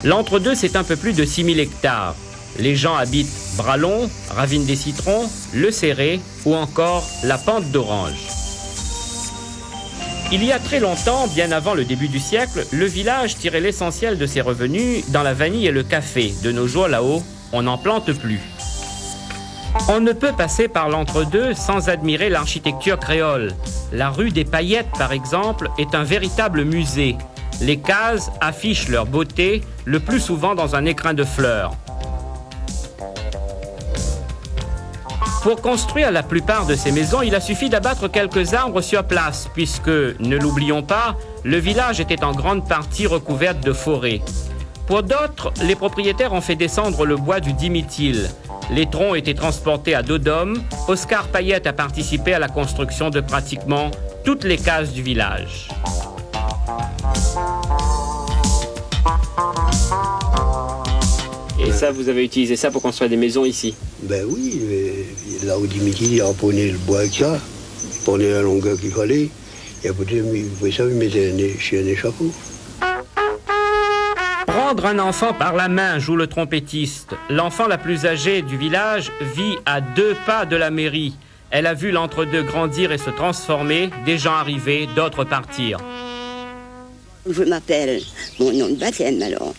L'entre-deux, c'est un peu plus de 6000 hectares. Les gens habitent Bralon, Ravine des Citrons, Le Céré ou encore la Pente d'Orange. Il y a très longtemps, bien avant le début du siècle, le village tirait l'essentiel de ses revenus dans la vanille et le café. De nos jours, là-haut, on n'en plante plus. On ne peut passer par l'entre-deux sans admirer l'architecture créole. La rue des Paillettes, par exemple, est un véritable musée. Les cases affichent leur beauté, le plus souvent dans un écrin de fleurs. Pour construire la plupart de ces maisons, il a suffi d'abattre quelques arbres sur place, puisque, ne l'oublions pas, le village était en grande partie recouvert de forêts. Pour d'autres, les propriétaires ont fait descendre le bois du Dimithyl. Les troncs étaient transportés à dos d'homme. Oscar Payette a participé à la construction de pratiquement toutes les cases du village. Et ça, vous avez utilisé ça pour construire des maisons ici? Ben oui, là où Dimitri a prenait le bois avec ça, il prenait la longueur qu'il fallait, et après ça, il mettait chez un échafaud. Prendre un enfant par la main, joue le trompettiste. L'enfant la plus âgée du village vit à 2 pas de la mairie. Elle a vu l'entre-deux grandir et se transformer, des gens arriver, d'autres partir. Je m'appelle, mon nom de baptême alors,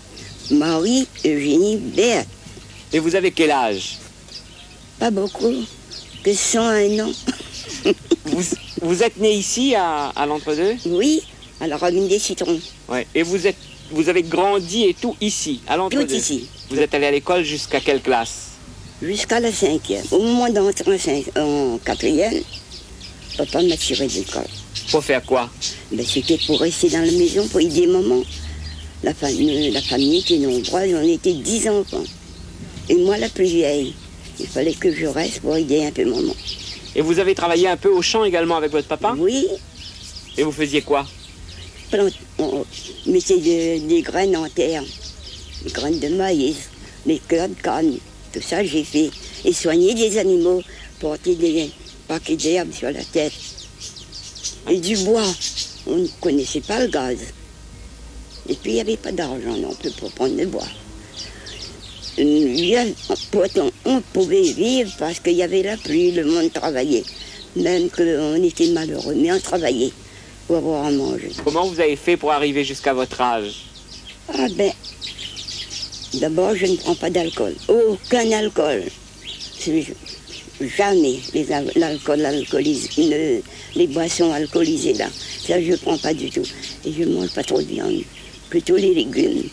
Marie-Eugénie Béat. Et vous avez quel âge? Pas beaucoup, que 101 ans. Vous êtes né ici, à l'entre-deux? Oui, à la Ravine des Citrons. Ouais. Et vous avez grandi et tout ici, à l'entre-deux? Tout ici. Vous êtes allé à l'école jusqu'à quelle classe? Jusqu'à la 5e. Au moment d'entrer en 4e, papa m'a tiré de l'école. Pour faire quoi? Ben, c'était pour rester dans la maison, pour aider maman. La famille était nombreuse, on était 10 enfants. Et moi, la plus vieille. Il fallait que je reste pour aider un peu maman. Et vous avez travaillé un peu au champ également avec votre papa? Oui. Et vous faisiez quoi? On mettait des graines en terre, des graines de maïs, des cœurs de canne. Tout ça, j'ai fait. Et soigner des animaux, porter des paquets d'herbes sur la tête. Et du bois. On ne connaissait pas le gaz. Et puis, il n'y avait pas d'argent non plus pour prendre le bois. Pourtant, on pouvait vivre parce qu'il y avait la pluie, le monde travaillait. Même qu'on était malheureux, mais on travaillait pour avoir à manger. Comment vous avez fait pour arriver jusqu'à votre âge? Ah ben, d'abord, je ne prends pas d'alcool. Aucun alcool. Jamais l'alcool alcoolisé, les boissons alcoolisées là. Ça, je ne prends pas du tout. Et je ne mange pas trop de viande. Plutôt les légumes.